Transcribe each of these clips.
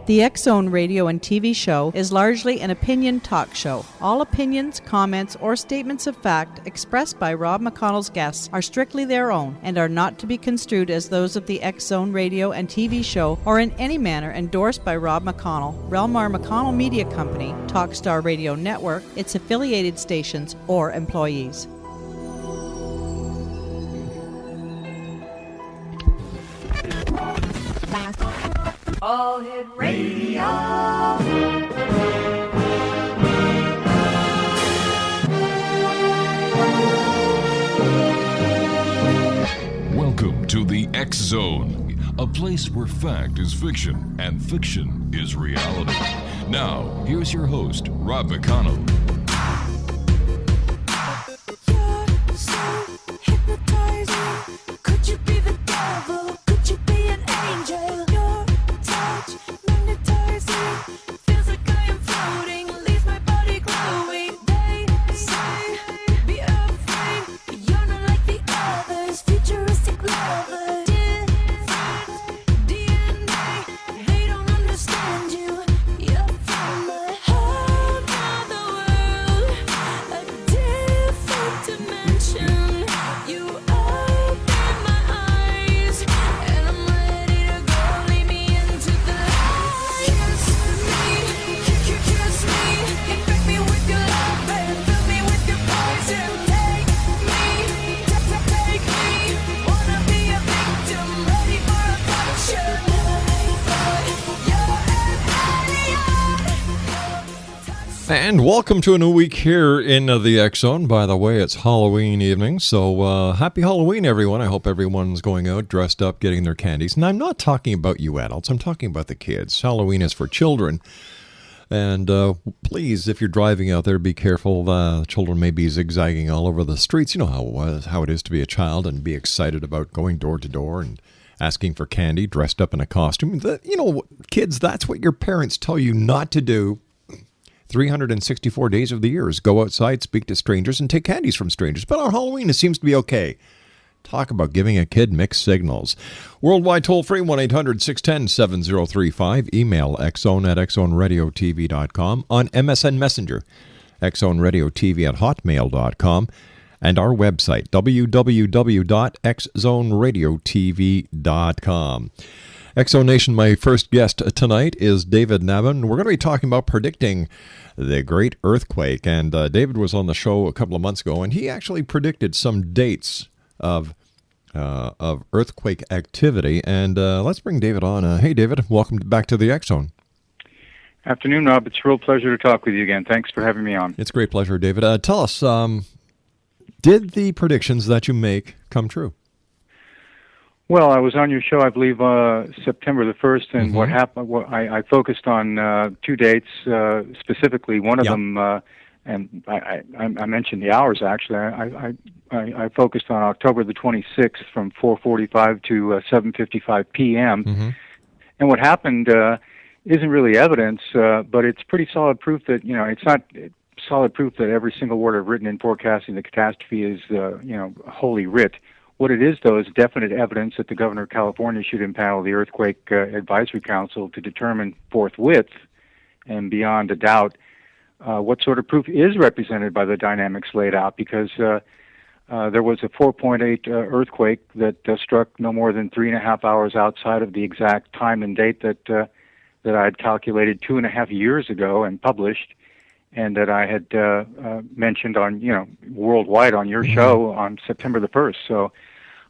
The X-Zone radio and TV show is largely an opinion talk show. All opinions, comments, or statements of fact expressed by Rob McConnell's guests are strictly their own and are not to be construed as those of the X-Zone radio and TV show or in any manner endorsed by Rob McConnell, Relmar McConnell Media Company, Talkstar Radio Network, its affiliated stations, or employees. All Hit Radio. Welcome to the X Zone, a place where fact is fiction and fiction is reality. Now, here's your host, Rob McConnell. You're so hypnotizing. Could you be the devil? Could you be an angel? Your touch magnetizing. Feels like I am floating. Leaves my body glowing. They say, be afraid. You're not like the others. Futuristic lovers. Different DNA. They don't understand you. You're from a whole nother world. A different dimension. You open my eyes, and I'm ready to go. Lead me into the light. Kiss me, infect me with your love and fill me with your poison. Take me, wanna be a victim, ready for a puncher. And welcome to a new week here in the X Zone. By the way, it's Halloween evening, so happy Halloween, everyone. I hope everyone's going out dressed up, getting their candies. And I'm not talking about you adults, I'm talking about the kids. Halloween is for children. And please, if you're driving out there, be careful. Children may be zigzagging all over the streets. You know how it is to be a child and be excited about going door to door and asking for candy, dressed up in a costume. Kids, that's what your parents tell you not to do 364 days of the year, is go outside, speak to strangers, and take candies from strangers. But on Halloween, it seems to be okay. Talk about giving a kid mixed signals. Worldwide toll-free, 1-800-610-7035. Email xzone@xzoneradiotv.com. On MSN Messenger, xzoneradiotv@hotmail.com. And our website, www.xzoneradiotv.com. X-Zone Nation, my first guest tonight is David Nabhan. We're going to be talking about predicting the great earthquake. And David was on the show a couple of months ago, and he actually predicted some dates of earthquake activity. And let's bring David on. Hey, David, welcome back to the X-Zone. Afternoon, Rob. It's a real pleasure to talk with you again. Thanks for having me on. It's a great pleasure, David. Tell us, did the predictions that you make come true? Well, I was on your show, I believe, September the 1st, and what happened, I focused on 2 dates specifically. One of them, and I mentioned the hours, actually. I focused on October the 26th from 4:45 to 7:55 p.m. And what happened isn't really evidence, but it's pretty solid proof that, it's not solid proof that every single word I've written in forecasting the catastrophe is, holy writ. What it is, though, is definite evidence that the governor of California should impanel the Earthquake Advisory Council to determine forthwith and beyond a doubt what sort of proof is represented by the dynamics laid out, because there was a 4.8 earthquake that struck no more than 3.5 hours outside of the exact time and date that I had calculated 2.5 years ago and published, and that I had mentioned on, worldwide on your show on September the 1st. So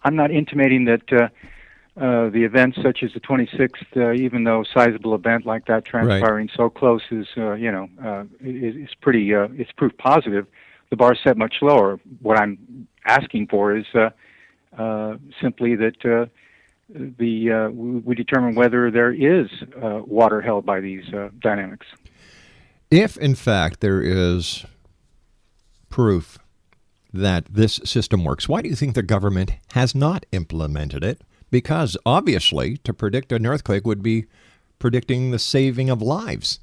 I'm not intimating that the events such as the 26th, even though sizable event like that transpiring so close is, is pretty, it's proof positive. The bar's set much lower. What I'm asking for is simply that we determine whether there is water held by these dynamics. If, in fact, there is proof that this system works, why do you think the government has not implemented it? Because, obviously, to predict an earthquake would be predicting the saving of lives.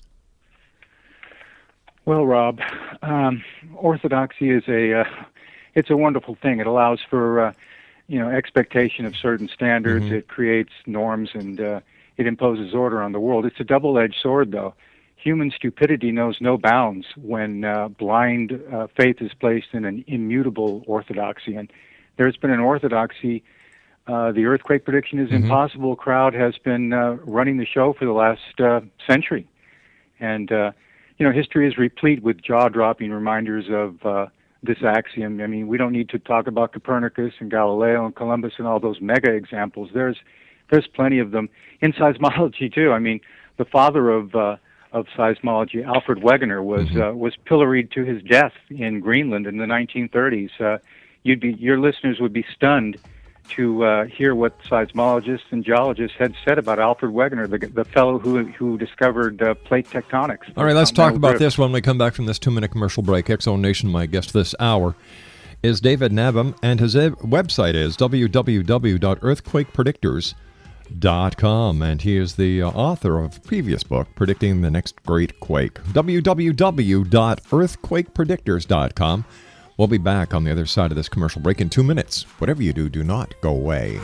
Well, Rob, orthodoxy is it's a wonderful thing. It allows for, expectation of certain standards. It creates norms, and it imposes order on the world. It's a double-edged sword, though. Human stupidity knows no bounds when blind faith is placed in an immutable orthodoxy. And there's been an orthodoxy. The earthquake prediction is impossible crowd has been running the show for the last century. And, history is replete with jaw-dropping reminders of this axiom. I mean, we don't need to talk about Copernicus and Galileo and Columbus and all those mega examples. There's plenty of them in seismology too. I mean, the father of seismology, Alfred Wegener, was pilloried to his death in Greenland in the 1930s. Your listeners would be stunned to hear what seismologists and geologists had said about Alfred Wegener, the fellow who discovered plate tectonics. All right, let's talk about this when we come back from this 2-minute commercial break. X-Zone Nation, my guest this hour, is David Nabhan, and his website is www.earthquakepredictors.com, and he is the author of a previous book, Predicting the Next Great Quake. www.earthquakepredictors.com. We'll be back on the other side of this commercial break in 2 minutes. Whatever you do, do not go away.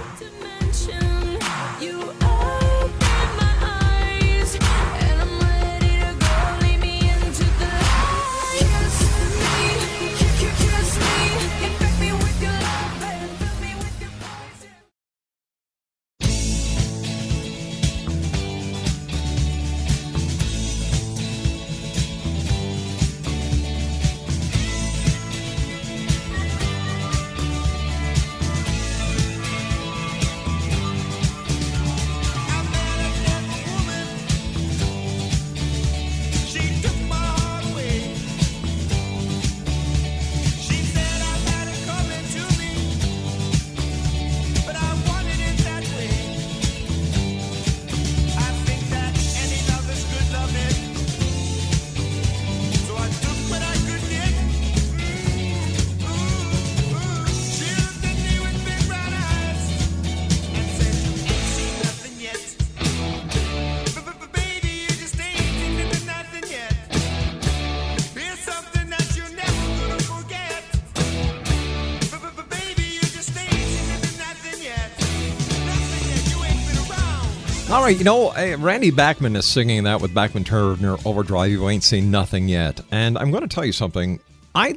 All right, Randy Bachman is singing that with Bachman Turner Overdrive, You Ain't Seen Nothing Yet. And I'm going to tell you something. I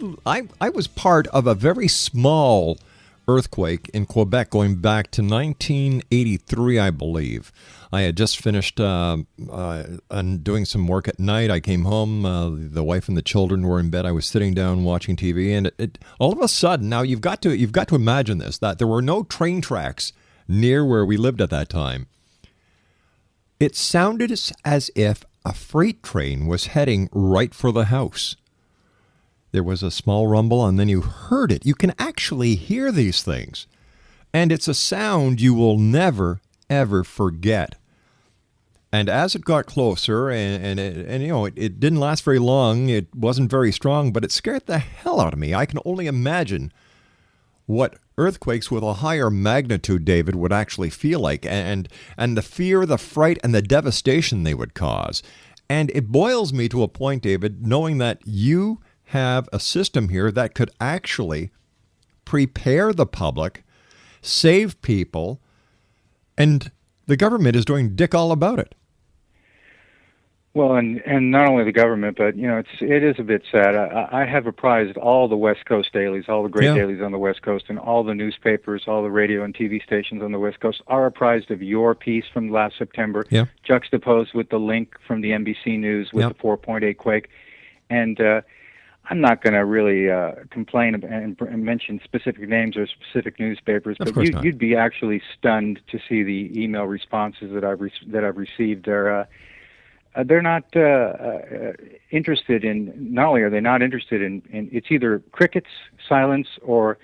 was part of a very small earthquake in Quebec going back to 1983, I believe. I had just finished doing some work at night. I came home. The wife and the children were in bed. I was sitting down watching TV, and it all of a sudden, now you've got to imagine this, that there were no train tracks near where we lived at that time. It sounded as if a freight train was heading right for the house. There was a small rumble, and then you heard it. You can actually hear these things. And it's a sound you will never, ever forget. And as it got closer, and it didn't last very long, it wasn't very strong, but it scared the hell out of me. I can only imagine what earthquakes with a higher magnitude, David, would actually feel like, and the fear, the fright, and the devastation they would cause. And it boils me to a point, David, knowing that you have a system here that could actually prepare the public, save people, and the government is doing dick all about it. Well, and not only the government, but it is a bit sad. I have apprised all the West Coast dailies, all the great dailies on the West Coast, and all the newspapers, all the radio and TV stations on the West Coast are apprised of your piece from last September, juxtaposed with the link from the NBC News with the 4.8 quake. And I'm not going to really complain and mention specific names or specific newspapers, but you'd be actually stunned to see the email responses that I've received. They're not interested in. Not only are they not interested in it's either crickets, silence, or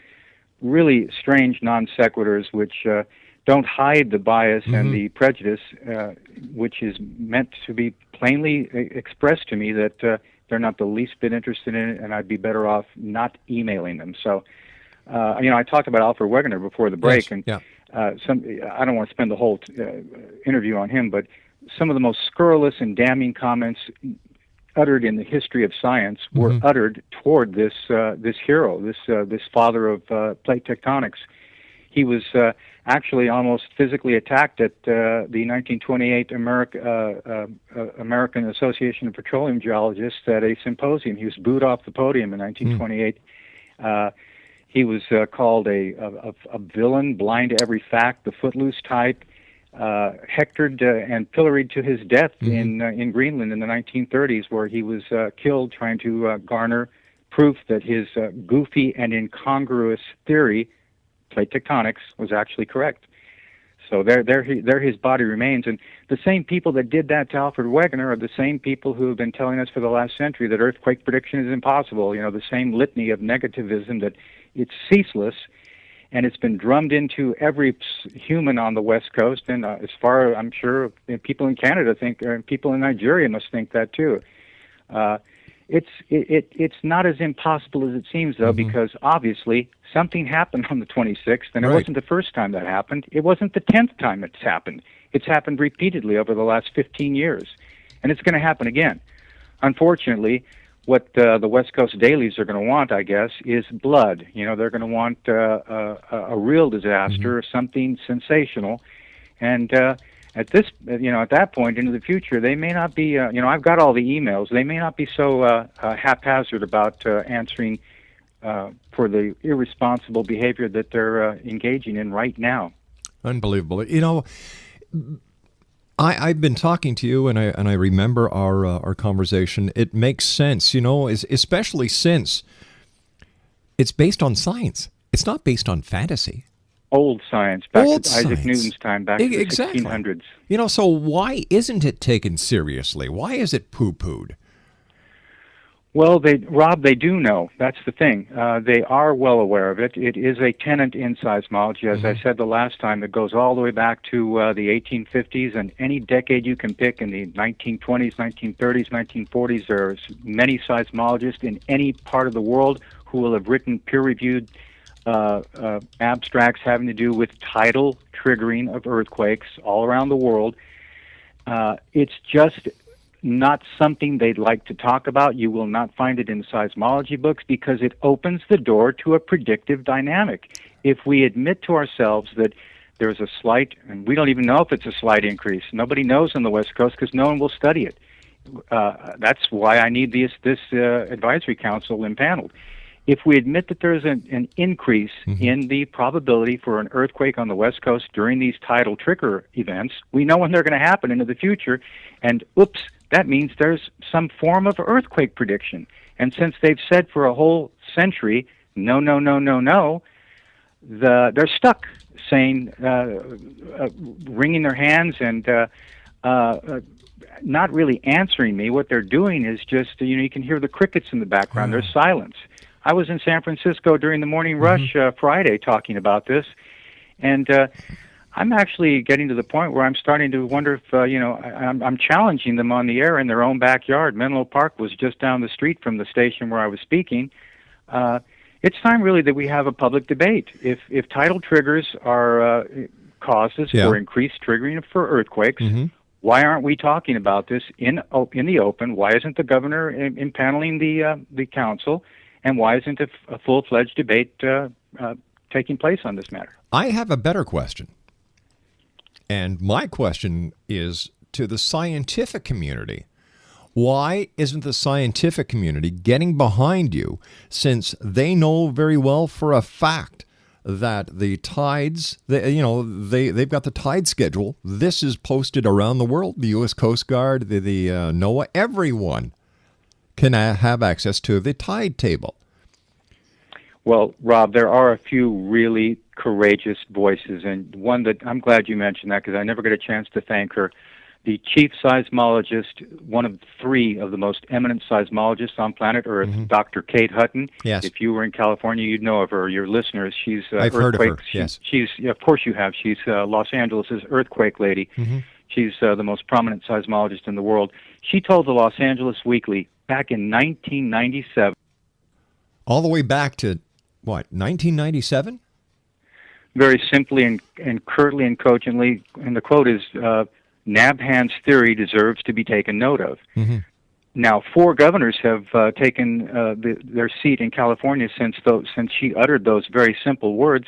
really strange non sequiturs, which don't hide the bias and the prejudice, which is meant to be plainly expressed to me that they're not the least bit interested in it, and I'd be better off not emailing them. So, I talked about Alfred Wegener before the break, and I don't want to spend the whole interview on him, but some of the most scurrilous and damning comments uttered in the history of science were uttered toward this hero, this father of plate tectonics. He was actually almost physically attacked at the 1928 American Association of Petroleum Geologists at a symposium. He was booed off the podium in 1928. He was called a villain, blind to every fact, the footloose type, hectored and pilloried to his death in Greenland in the 1930s, where he was killed trying to garner proof that his goofy and incongruous theory, plate tectonics, was actually correct. So there his body remains. And the same people that did that to Alfred Wegener are the same people who have been telling us for the last century that earthquake prediction is impossible. You know, the same litany of negativism, that it's ceaseless, and it's been drummed into every human on the West Coast. And as far, I'm sure people in Canada think, people in Nigeria must think that too. It's not as impossible as it seems, though, because obviously something happened on the 26th, and it wasn't the first time that happened. It wasn't the 10th time it's happened. It's happened repeatedly over the last 15 years, and it's going to happen again. Unfortunately, what the West Coast dailies are going to want, I guess, is blood. You know, they're going to want a real disaster, something sensational, and at that point into the future, they may not be, I've got all the emails. They may not be so haphazard about answering for the irresponsible behavior that they're engaging in right now. Unbelievable. You know, I've been talking to you, and I remember our conversation. It makes sense, you know, especially since it's based on science. It's not based on fantasy. Old science, back to Isaac Newton's time, back to the 1600s. You know, so why isn't it taken seriously? Why is it poo-pooed? Well, Rob, they do know. That's the thing. They are well aware of it. It is a tenet in seismology, as I said the last time. It goes all the way back to the 1850s, and any decade you can pick in the 1920s, 1930s, 1940s. There's many seismologists in any part of the world who will have written peer-reviewed abstracts having to do with tidal triggering of earthquakes all around the world. It's just not something they'd like to talk about. You will not find it in seismology books because it opens the door to a predictive dynamic. If we admit to ourselves that there's a slight, and we don't even know if it's a slight increase. Nobody knows on the West Coast because no one will study it. That's why I need this advisory council impaneled. If we admit that there's an increase in the probability for an earthquake on the West Coast during these tidal trigger events, we know when they're going to happen into the future, and oops, that means there's some form of earthquake prediction. And since they've said for a whole century, no, no, no, no, no, they're stuck saying, wringing their hands and not really answering me. What they're doing is just, you can hear the crickets in the background. There's silence. I was in San Francisco during the morning rush Friday talking about this, and I'm actually getting to the point where I'm starting to wonder if, I'm challenging them on the air in their own backyard. Menlo Park was just down the street from the station where I was speaking. It's time really that we have a public debate. If tidal triggers are causes for increased triggering for earthquakes, why aren't we talking about this in the open? Why isn't the governor impaneling the council? And why isn't a full-fledged debate taking place on this matter? I have a better question. And my question is to the scientific community. Why isn't the scientific community getting behind you, since they know very well for a fact that the tides, they've got the tide schedule. This is posted around the world. The U.S. Coast Guard, the NOAA, everyone can have access to the tide table. Well, Rob, there are a few really courageous voices, and one that I'm glad you mentioned that because I never get a chance to thank her. The chief seismologist, one of three of the most eminent seismologists on planet Earth, Dr. Kate Hutton. Yes. If you were in California, you'd know of her. Your listeners, she's I've heard of her. Yes. She's of course you have. She's Los Angeles' earthquake lady. She's the most prominent seismologist in the world. She told the Los Angeles Weekly back in 1997. All the way back to, what, 1997? Very simply and curtly and cogently, and the quote is, Nabhan's theory deserves to be taken note of. Now, 4 governors have taken their seat in California since she uttered those very simple words,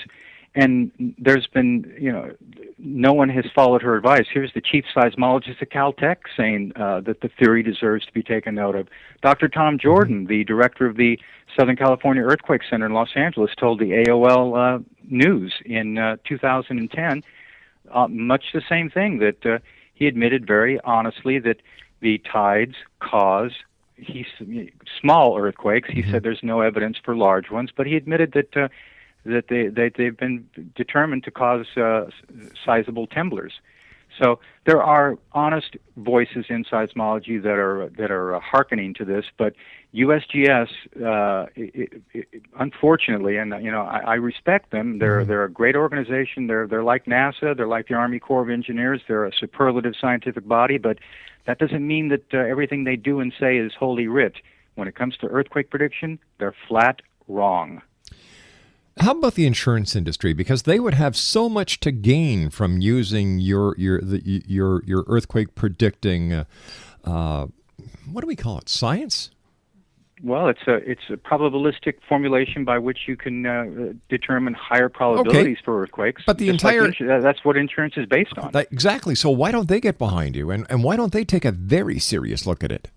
And there's been, no one has followed her advice. Here's the chief seismologist at Caltech saying that the theory deserves to be taken note of. Dr. Tom Jordan, the director of the Southern California Earthquake Center in Los Angeles, told the AOL News in 2010 much the same thing, that he admitted very honestly that the tides cause small earthquakes. He said there's no evidence for large ones, but he admitted that they've been determined to cause sizable temblors. So there are honest voices in seismology that are hearkening to this, but USGS, unfortunately, and I respect them. They're a great organization. They're like NASA. They're like the Army Corps of Engineers. They're a superlative scientific body, but that doesn't mean that everything they do and say is holy writ. When it comes to earthquake prediction, they're flat wrong. How about the insurance industry? Because they would have so much to gain from using your earthquake predicting. What do we call it? Science? Well, it's a probabilistic formulation by which you can determine higher probabilities for earthquakes. But the entire that's what insurance is based on. Exactly. So why don't they get behind you, and why don't they take a very serious look at it?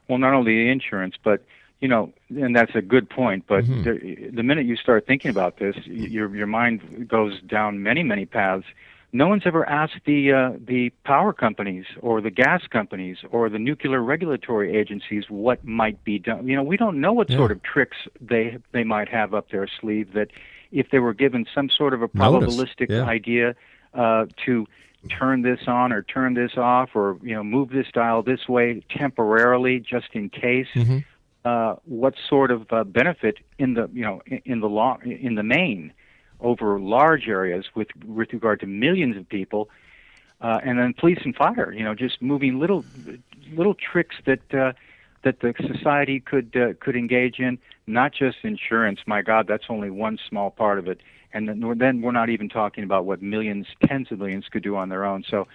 Well, not only the insurance, but and that's a good point. But the minute you start thinking about this, your mind goes down many paths. No one's ever asked the power companies or the gas companies or the nuclear regulatory agencies what might be done. We don't know what sort of tricks they might have up their sleeve, that if they were given some sort of a probabilistic idea to turn this on or turn this off, or move this dial this way temporarily just in case. What sort of benefit in the main over large areas with regard to millions of people, and then police and fire, just moving little tricks that the society could engage in, not just insurance. My God, that's only one small part of it, and then we're not even talking about what millions, tens of millions could do on their own. So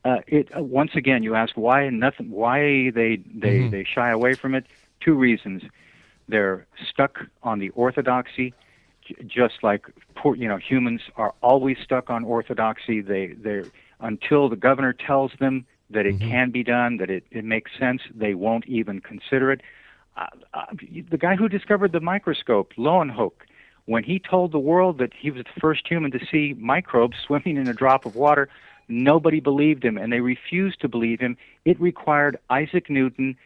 once again, you ask why they shy away from it. Two reasons: they're stuck on the orthodoxy, just like humans are always stuck on orthodoxy. They until the governor tells them that it can be done, that it makes sense, they won't even consider it. The guy who discovered the microscope, Leeuwenhoek, when he told the world that he was the first human to see microbes swimming in a drop of water, nobody believed him, and they refused to believe him. It required Isaac Newton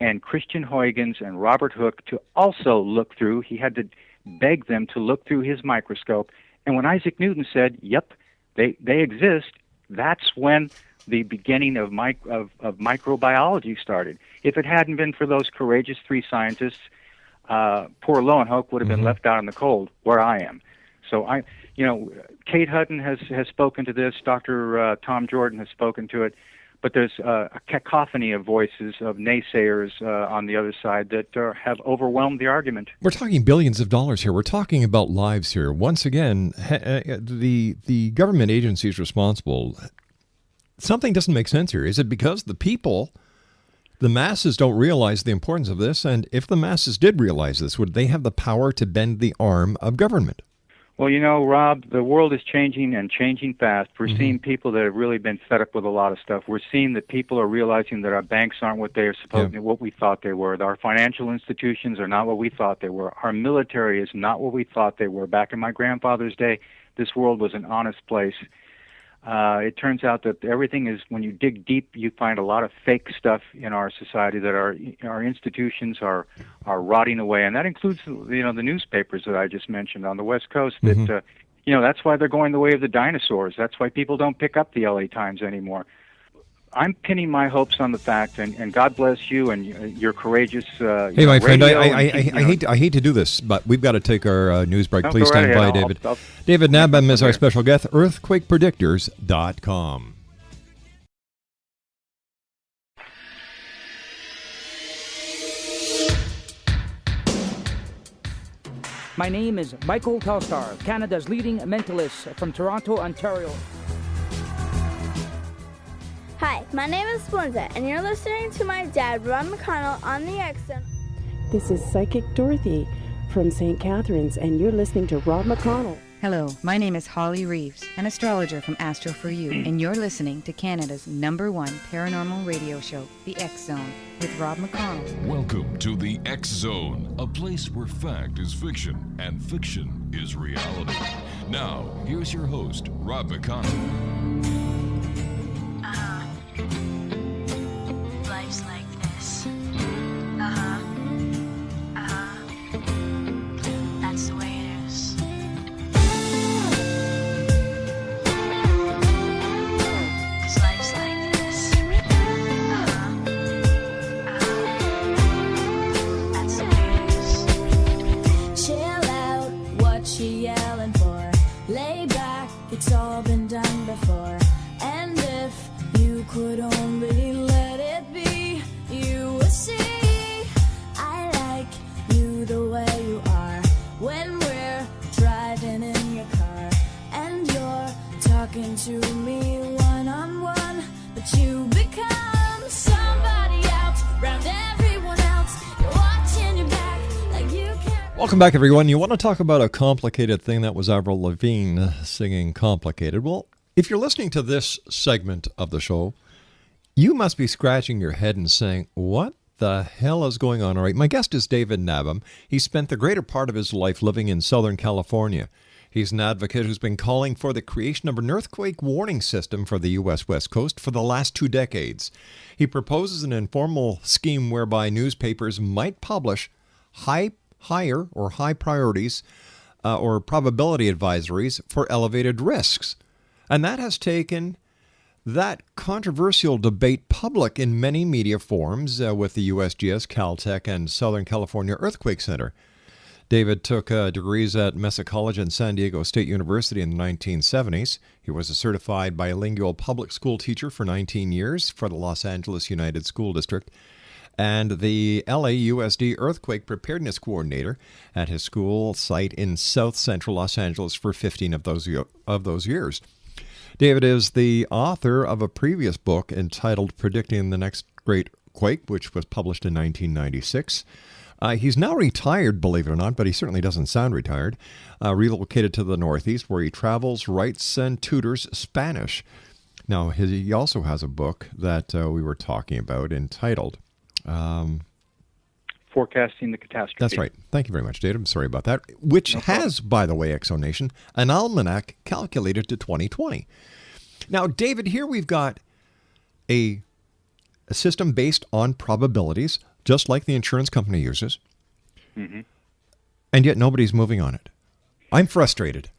and Christian Huygens and Robert Hooke to also look through. He had to beg them to look through his microscope. And when Isaac Newton said, yep, they exist, that's when the beginning of microbiology started. If it hadn't been for those courageous three scientists, poor Leeuwenhoek would have been left out in the cold where I am. So Kate Hutton has spoken to this. Dr. Tom Jordan has spoken to it. But there's a cacophony of voices of naysayers on the other side that have overwhelmed the argument. We're talking billions of dollars here. We're talking about lives here. Once again, the government agencies responsible, something doesn't make sense here. Is it because the masses don't realize the importance of this? And if the masses did realize this, would they have the power to bend the arm of government? Well, Rob, the world is changing and changing fast. We're seeing people that have really been fed up with a lot of stuff. We're seeing that people are realizing that our banks aren't what they are supposed to, what we thought they were. Our financial institutions are not what we thought they were. Our military is not what we thought they were. Back in my grandfather's day, this world was an honest place. It turns out that everything is, when you dig deep, you find a lot of fake stuff in our society, that our institutions are rotting away, and that includes the newspapers that I just mentioned on the West Coast. That that's why they're going the way of the dinosaurs. That's why people don't pick up the LA Times anymore. I'm pinning my hopes on the fact, and God bless you and your courageous. Hey, my friend, I hate to do this, but we've got to take our news break. Please stand by, David. David Nabhan is our special guest. EarthquakePredictors.com. My name is Michael Telstar, Canada's leading mentalist from Toronto, Ontario. Hi, my name is Splenda, and you're listening to my dad, Rob McConnell, on the X-Zone. This is Psychic Dorothy from St. Catharines, and you're listening to Rob McConnell. Hello, my name is Holly Reeves, an astrologer from Astro For You, and you're listening to Canada's #1 paranormal radio show, The X Zone, with Rob McConnell. Welcome to the X Zone, a place where fact is fiction and fiction is reality. Now, here's your host, Rob McConnell. Life's like this. That's the way it is. 'Cause life's like this. That's the way it is. Chill out, what you yelling for? Lay back, it's all been done before. And if you could only let it be, you would see I like you the way you are. When we're driving in your car and you're talking to me one-on-one, but you become somebody else, round everyone else. You're watching your back like you can't. Welcome back, everyone. You want to talk about a complicated thing? That was Avril Lavigne singing Complicated. Well, if you're listening to this segment of the show, you must be scratching your head and saying, what the hell is going on? All right, my guest is David Nabhan. He spent the greater part of his life living in Southern California. He's an advocate who's been calling for the creation of an earthquake warning system for the U.S. West Coast for the last 2 decades. He proposes an informal scheme whereby newspapers might publish high priorities or probability advisories for elevated risks. And that has taken that controversial debate public in many media forums with the USGS, Caltech, and Southern California Earthquake Center. David took degrees at Mesa College and San Diego State University in the 1970s. He was a certified bilingual public school teacher for 19 years for the Los Angeles United School District and the LAUSD Earthquake Preparedness Coordinator at his school site in South Central Los Angeles for 15 of those years. David is the author of a previous book entitled Predicting the Next Great Quake, which was published in 1996. He's now retired, believe it or not, but he certainly doesn't sound retired, relocated to the Northeast where he travels, writes, and tutors Spanish. Now, he also has a book that we were talking about entitled Forecasting the Catastrophe. That's right. Thank you very much, David. I'm sorry about that. Which has, by the way, Exonation, an almanac calculated to 2020. Now, David, here we've got a system based on probabilities, just like the insurance company uses. Mm-hmm. And yet nobody's moving on it. I'm frustrated.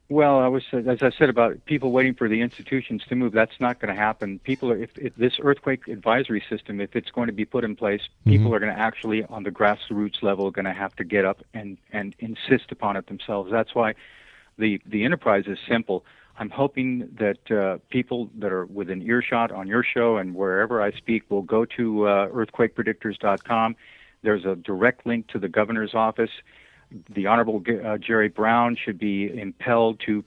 Well, as I said about people waiting for the institutions to move, that's not going to happen. If this earthquake advisory system, if it's going to be put in place, people are going to actually, on the grassroots level, going to have to get up and insist upon it themselves. That's why the enterprise is simple. I'm hoping that people that are within earshot on your show and wherever I speak will go to earthquakepredictors.com. There's a direct link to the governor's office. The Honorable Jerry Brown should be impelled to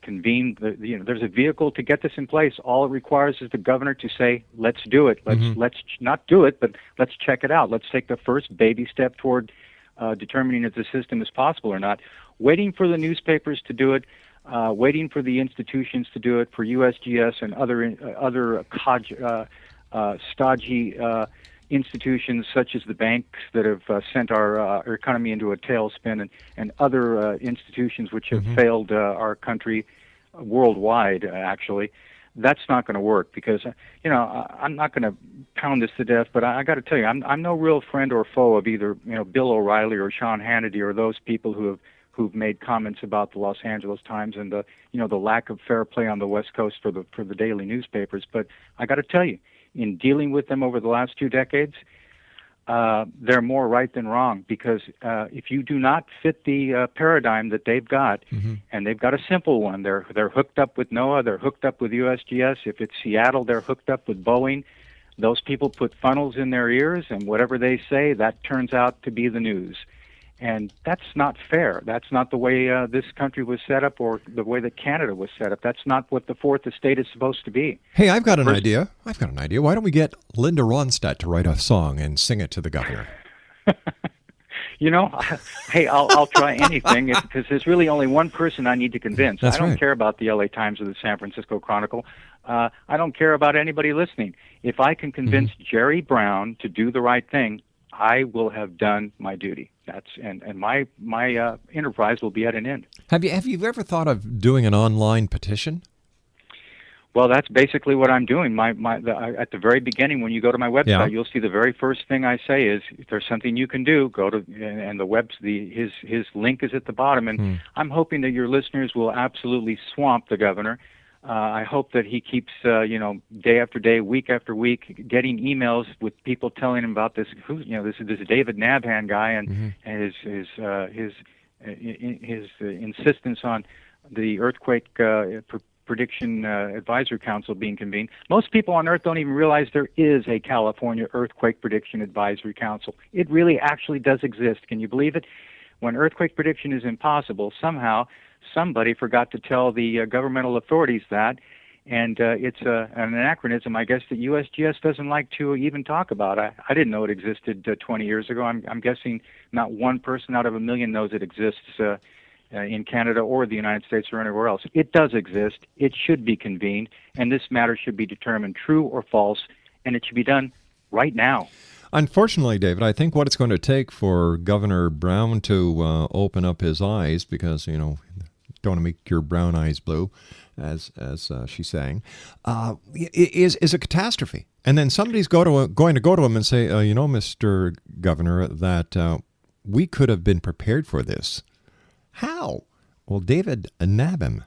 convene. There's a vehicle to get this in place. All it requires is the governor to say, "Let's do it. Let's not do it, but let's check it out. Let's take the first baby step toward determining if the system is possible or not." Waiting for the newspapers to do it, waiting for the institutions to do it, for USGS and other stodgy institutions such as the banks that have sent our economy into a tailspin, and other institutions which have failed our country worldwide, actually. That's not going to work because, I'm not going to pound this to death, but I got to tell you, I'm no real friend or foe of either, Bill O'Reilly or Sean Hannity or those people who've made comments about the Los Angeles Times and the lack of fair play on the West Coast for the daily newspapers. But I got to tell you, in dealing with them over the last 2 decades, they're more right than wrong, because if you do not fit the paradigm that they've got, and they've got a simple one, they're hooked up with NOAA, they're hooked up with USGS. If it's Seattle, they're hooked up with Boeing. Those people put funnels in their ears, and whatever they say, that turns out to be the news. And that's not fair. That's not the way this country was set up, or the way that Canada was set up. That's not what the fourth estate is supposed to be. Hey, I've got an idea. Why don't we get Linda Ronstadt to write a song and sing it to the governor? You know, hey, I'll try anything because there's really only one person I need to convince. That's I don't right. care about the LA Times or the San Francisco Chronicle. I don't care about anybody listening. If I can convince Jerry Brown to do the right thing, I will have done my duty. And my enterprise will be at an end. Have you ever thought of doing an online petition? Well, that's basically what I'm doing. At the very beginning, when you go to my website, Yeah. you'll see the very first thing I say is, if there's something you can do, go to, and his link is at the bottom. And I'm hoping that your listeners will absolutely swamp the governor. I hope that he keeps, day after day, week after week, getting emails with people telling him about this. This David Nabhan guy and his insistence on the earthquake prediction advisory council being convened. Most people on Earth don't even realize there is a California Earthquake Prediction Advisory Council. It really actually does exist. Can you believe it? When earthquake prediction is impossible, somehow somebody forgot to tell the governmental authorities that, and it's an anachronism, I guess, that USGS doesn't like to even talk about. I didn't know it existed 20 years ago. I'm guessing not one person out of a million knows it exists in Canada or the United States or anywhere else. It does exist. It should be convened, and this matter should be determined true or false, and it should be done right now. Unfortunately, David, I think what it's going to take for Governor Brown to open up his eyes, because, don't want to make your brown eyes blue, as she's saying, is a catastrophe. And then somebody's going to go to him and say, Mr. Governor, that we could have been prepared for this. How? Well, David Nabhan.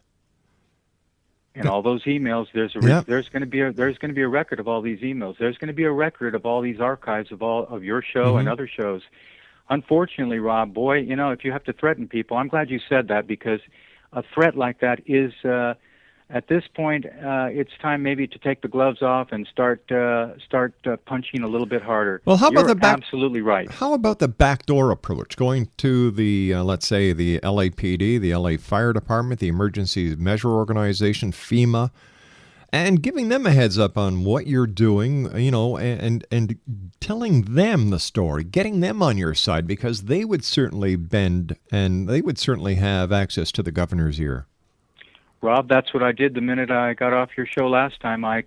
And all those emails, there's going to be a record of all these emails. There's going to be a record of all these archives of all of your show and other shows. Unfortunately, Rob, boy, if you have to threaten people, I'm glad you said that, because a threat like that is, at this point, it's time maybe to take the gloves off and start punching a little bit harder. Well, how about You're absolutely right. How about the backdoor approach, going to the, let's say, the LAPD, the LA Fire Department, the Emergency Measure Organization, FEMA, and giving them a heads up on what you're doing, and telling them the story, getting them on your side, because they would certainly bend and they would certainly have access to the governor's ear. Rob, that's what I did the minute I got off your show last time. I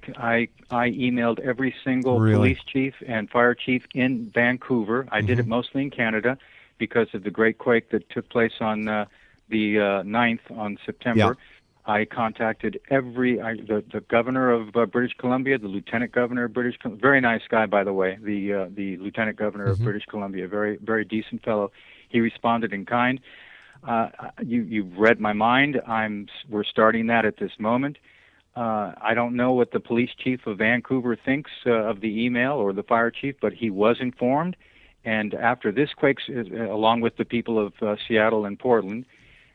emailed every single police chief and fire chief in Vancouver. I did it mostly in Canada because of the great quake that took place on the 9th on September. Yeah. I contacted the governor of British Columbia, the lieutenant governor of British Columbia, very nice guy, by the way, the lieutenant governor of British Columbia, very, very decent fellow. He responded in kind. You've read my mind. We're starting that at this moment. I don't know what the police chief of Vancouver thinks of the email, or the fire chief, but he was informed. And after this quake, along with the people of Seattle and Portland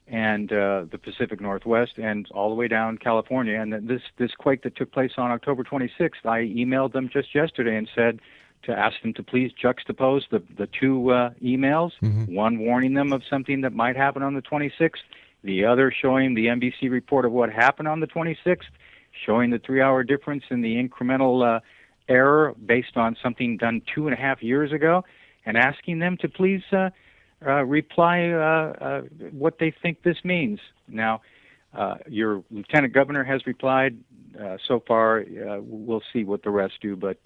and the Pacific Northwest and all the way down California, and this quake that took place on October 26th, I emailed them just yesterday and said to ask them to please juxtapose the two emails, one warning them of something that might happen on the 26th, the other showing the NBC report of what happened on the 26th, showing the 3-hour difference in the incremental error based on something done 2.5 years ago, and asking them to please reply what they think this means. Now, your lieutenant governor has replied so far. We'll see what the rest do, but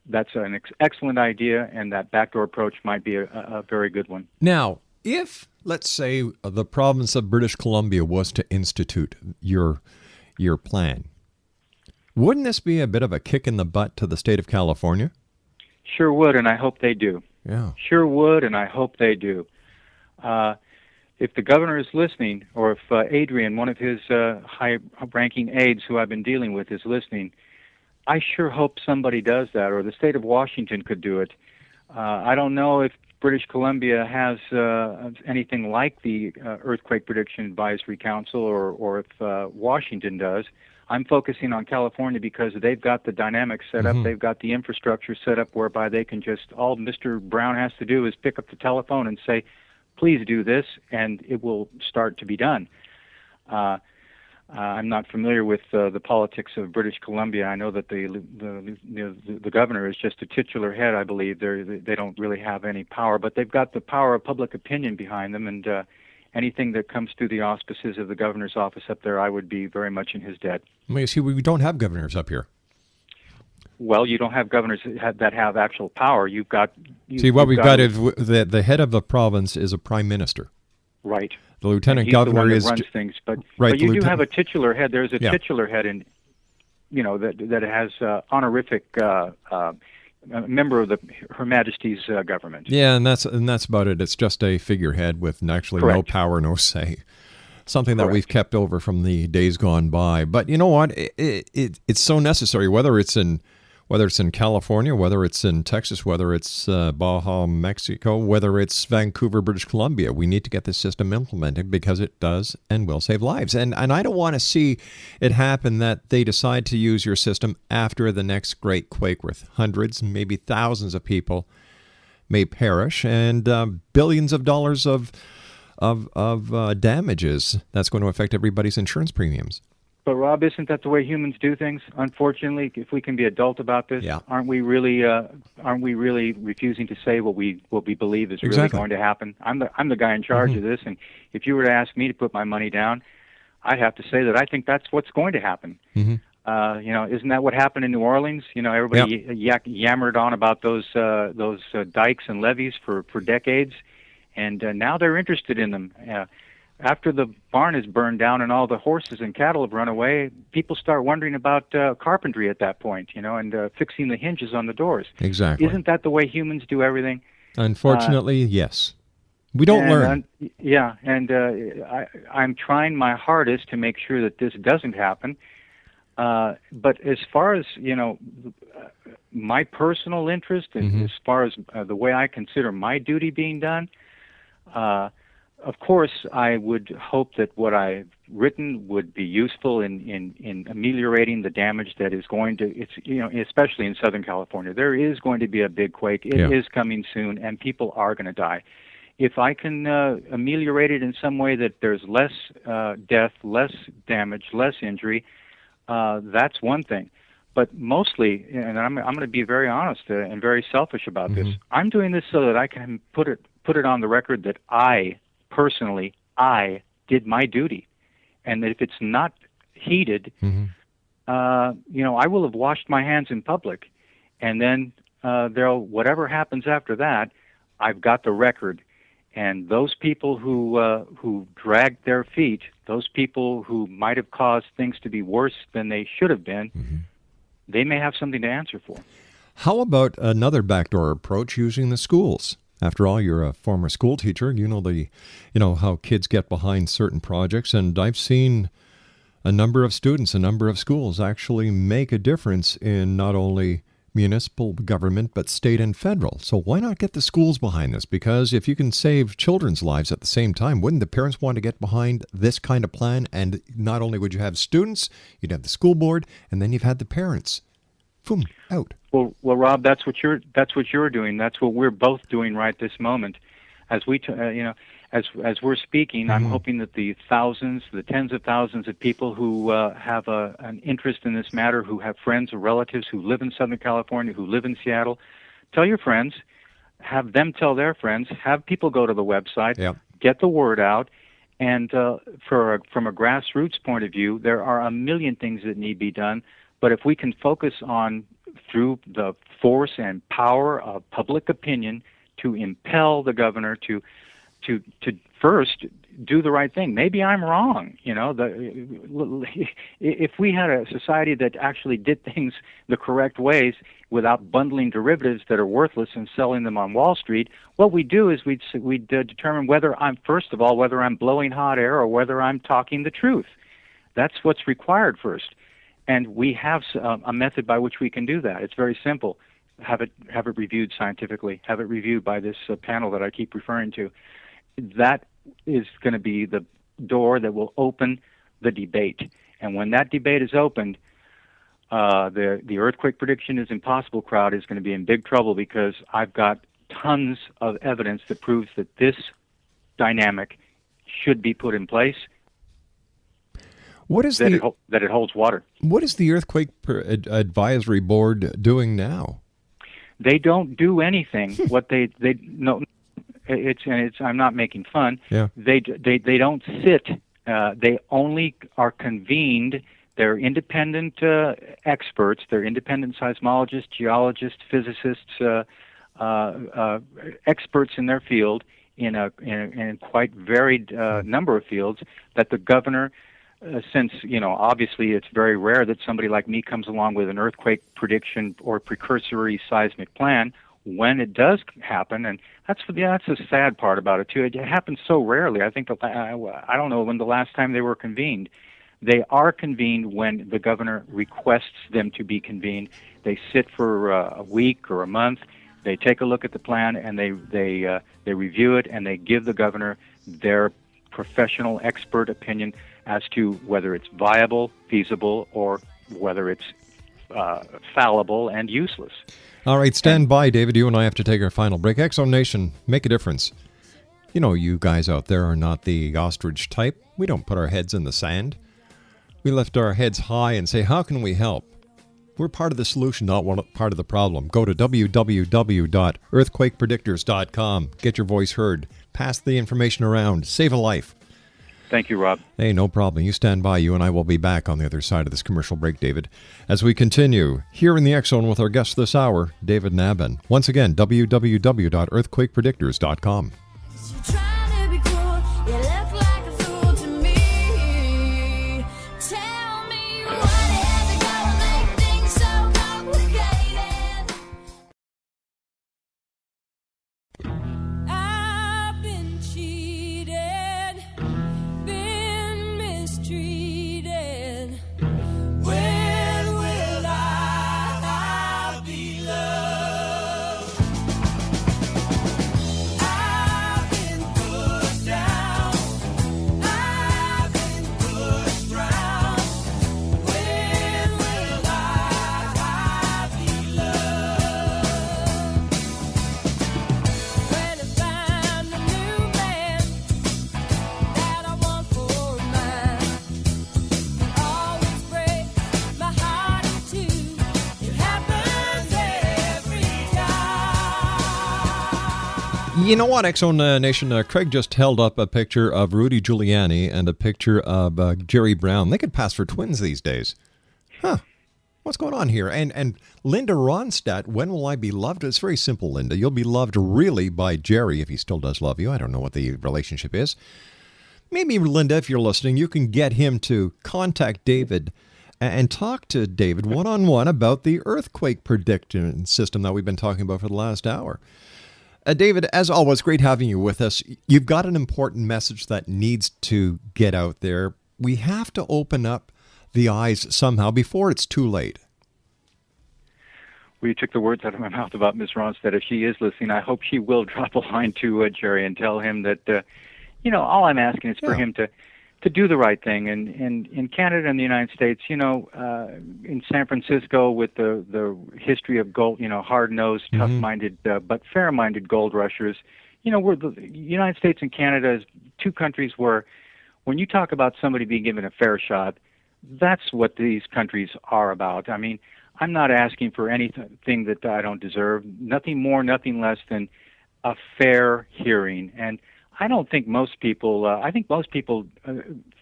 that's an excellent idea, and that backdoor approach might be a very good one. Now, if, let's say, the province of British Columbia was to institute your plan, wouldn't this be a bit of a kick in the butt to the state of California? Sure would, and I hope they do. Yeah. Sure would, and I hope they do. If the governor is listening, or if Adrian, one of his high-ranking aides who I've been dealing with, is listening, I sure hope somebody does that, or the state of Washington could do it. I don't know if British Columbia has anything like the Earthquake Prediction Advisory Council, or if Washington does. I'm focusing on California because they've got the dynamics set up, they've got the infrastructure set up whereby they can just, all Mr. Brown has to do is pick up the telephone and say, please do this, and it will start to be done. I'm not familiar with the politics of British Columbia. I know that the governor is just a titular head, I believe. They don't really have any power, but they've got the power of public opinion behind them, and anything that comes through the auspices of the governor's office up there, I would be very much in his debt. Well, you see, we don't have governors up here. Well, you don't have governors that have actual power. You've got... What we've got is the head of the province is a prime minister. Right. The lieutenant he's governor the one that is... runs things, but right, you do have a titular head. There's a Yeah. titular head in, that has honorific member of Her Majesty's government. Yeah, and that's about it. It's just a figurehead with actually no Correct. power, no say. Something that Correct. we've kept over from the days gone by. But you know what? It's so necessary, whether it's in California, whether it's in Texas, whether it's Baja, Mexico, whether it's Vancouver, British Columbia. We need to get this system implemented because it does and will save lives. And I don't want to see it happen that they decide to use your system after the next great quake where hundreds, maybe thousands of people may perish and billions of dollars of damages. That's going to affect everybody's insurance premiums. But Rob, isn't that the way humans do things? Unfortunately, if we can be adult about this, Yeah. aren't we really refusing to say what we believe is really Exactly. going to happen? I'm the guy in charge of this, and if you were to ask me to put my money down, I'd have to say that I think that's what's going to happen. Isn't that what happened in New Orleans? Everybody yammered on about those dikes and levees for decades, and now they're interested in them. After the barn is burned down and all the horses and cattle have run away, people start wondering about carpentry at that point, and fixing the hinges on the doors. Exactly. Isn't that the way humans do everything? Unfortunately, yes. We don't learn. I'm trying my hardest to make sure that this doesn't happen. But as far as, my personal interest, and as far as the way I consider my duty being done, of course, I would hope that what I've written would be useful in ameliorating the damage that is going to, especially in Southern California. There is going to be a big quake. It is coming soon, and people are going to die. If I can ameliorate it in some way that there's less death, less damage, less injury, that's one thing. But mostly, and I'm going to be very honest and very selfish about this, I'm doing this so that I can put it on the record that I did my duty, and that if it's not heeded, I will have washed my hands in public, and then whatever happens after that, I've got the record, and those people who dragged their feet, those people who might have caused things to be worse than they should have been, they may have something to answer for. How about another backdoor approach using the schools? After all, you're a former school teacher. You know how kids get behind certain projects, and I've seen a number of students, a number of schools actually make a difference in not only municipal government but state and federal. So why not get the schools behind this? Because if you can save children's lives at the same time, wouldn't the parents want to get behind this kind of plan? And not only would you have students, you'd have the school board, and then you've had the parents. Boom, out. Well, Rob, that's what you're doing. That's what we're both doing right this moment. As we, as we're speaking, I'm hoping that the tens of thousands of people who have an interest in this matter, who have friends or relatives who live in Southern California, who live in Seattle, tell your friends, have them tell their friends, have people go to the website, get the word out, and from a grassroots point of view, there are a million things that need to be done. But if we can focus on, through the force and power of public opinion, to impel the governor to first do the right thing. Maybe I'm wrong. If we had a society that actually did things the correct ways without bundling derivatives that are worthless and selling them on Wall Street, what we do is we'd determine whether I'm blowing hot air or whether I'm talking the truth. That's what's required first. And we have a method by which we can do that. It's very simple. Have it reviewed scientifically. Have it reviewed by this panel that I keep referring to. That is going to be the door that will open the debate. And when that debate is opened, the earthquake prediction is impossible crowd is going to be in big trouble, because I've got tons of evidence that proves that this dynamic should be put in place. What is that it holds water. What is the Earthquake Advisory Board doing now? They don't do anything. What they no, it's I'm not making fun. Yeah. They don't sit. They only are convened. They're independent experts. They're independent seismologists, geologists, physicists, experts in their field in a quite varied number of fields that the governor. Since, obviously it's very rare that somebody like me comes along with an earthquake prediction or precursory seismic plan. When it does happen, and that's the sad part about it too. It happens so rarely. I think I don't know when the last time they were convened. They are convened when the governor requests them to be convened. They sit for a week or a month. They take a look at the plan and they review it, and they give the governor their professional expert opinion as to whether it's viable, feasible, or whether it's fallible and useless. All right, stand by, David. You and I have to take our final break. Exxon Nation, make a difference. You guys out there are not the ostrich type. We don't put our heads in the sand. We lift our heads high and say, how can we help? We're part of the solution, not part of the problem. Go to www.earthquakepredictors.com. Get your voice heard. Pass the information around. Save a life. Thank you, Rob. Hey, no problem. You stand by. You and I will be back on the other side of this commercial break, David, as we continue here in the X Zone with our guest this hour, David Nabhan. Once again, www.earthquakepredictors.com. You know what, Exxon Nation? Craig just held up a picture of Rudy Giuliani and a picture of Jerry Brown. They could pass for twins these days. Huh. What's going on here? And Linda Ronstadt, when will I be loved? It's very simple, Linda. You'll be loved really by Jerry, if he still does love you. I don't know what the relationship is. Maybe, Linda, if you're listening, you can get him to contact David and talk to David one-on-one about the earthquake prediction system that we've been talking about for the last hour. David, as always, great having you with us. You've got an important message that needs to get out there. We have to open up the eyes somehow before it's too late. Well, you took the words out of my mouth about Ms. Ronstadt. If she is listening, I hope she will drop a line to Jerry and tell him that, all I'm asking is for him to do the right thing. And in Canada and the United States, in San Francisco with the history of gold, hard-nosed, tough-minded, but fair-minded gold rushers, we're the United States and Canada is two countries where when you talk about somebody being given a fair shot, that's what these countries are about. I mean, I'm not asking for anything that I don't deserve, nothing more, nothing less than a fair hearing. And I don't think most people,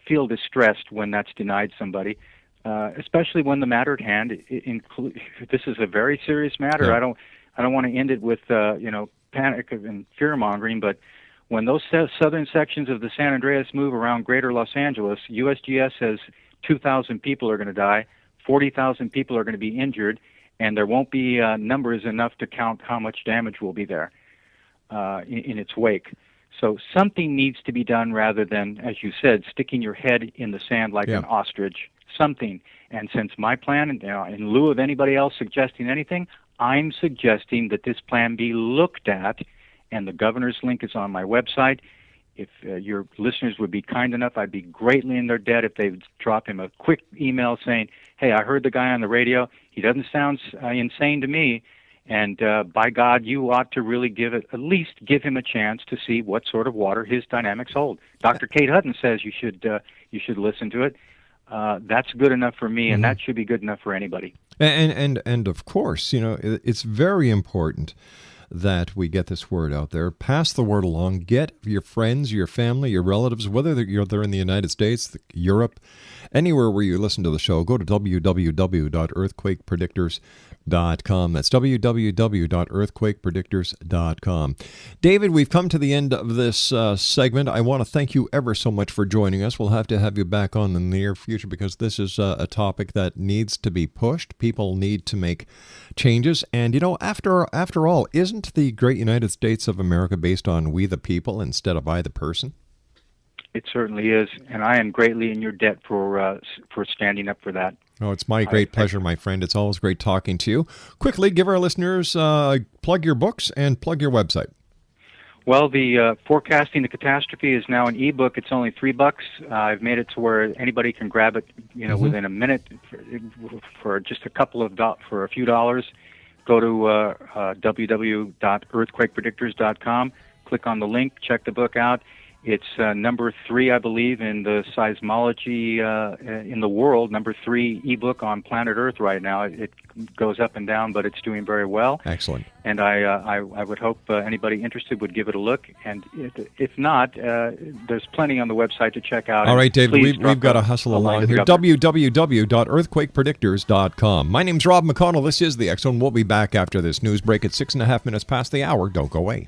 feel distressed when that's denied somebody, especially when the matter at hand, this is a very serious matter. Yeah. I don't want to end it with, panic and fear-mongering, but when those southern sections of the San Andreas move around greater Los Angeles, USGS says 2,000 people are going to die, 40,000 people are going to be injured, and there won't be numbers enough to count how much damage will be there in its wake. So something needs to be done rather than, as you said, sticking your head in the sand like an ostrich. Something. And since my plan, in lieu of anybody else suggesting anything, I'm suggesting that this plan be looked at, and the governor's link is on my website. If your listeners would be kind enough, I'd be greatly in their debt if they would drop him a quick email saying, hey, I heard the guy on the radio. He doesn't sound insane to me. And by God, you ought to really at least give him a chance to see what sort of water his dynamics hold. Dr. Kate Hutton says you should listen to it. that's good enough for me, and that should be good enough for anybody. And of course, it's very important that we get this word out there. Pass the word along. Get your friends, your family, your relatives, whether they're in the United States, Europe, anywhere where you listen to the show. Go to www.earthquakepredictors.com. That's www.earthquakepredictors.com. David, we've come to the end of this segment. I want to thank you ever so much for joining us. We'll have to have you back on in the near future because this is a topic that needs to be pushed. People need to make changes. And, after all, isn't the great United States of America based on we the people instead of I the person? It certainly is, and I am greatly in your debt for standing up for that. Oh, it's my great pleasure, my friend. It's always great talking to you. Quickly, give our listeners, plug your books and plug your website. Well, the Forecasting the Catastrophe is now an ebook. It's only $3. I've made it to where anybody can grab it, within a minute for just for a few dollars. Go to www.earthquakepredictors.com. Click on the link. Check the book out. It's number 3, I believe, in the seismology in the world, number 3 ebook on planet Earth right now. It goes up and down, but it's doing very well. Excellent. And I would hope anybody interested would give it a look. And if not, there's plenty on the website to check out. All right, David, we've got to hustle along here. www.earthquakepredictors.com. My name's Rob McConnell. This is The X Zone. We'll be back after this news break at 6.5 minutes past the hour. Don't go away.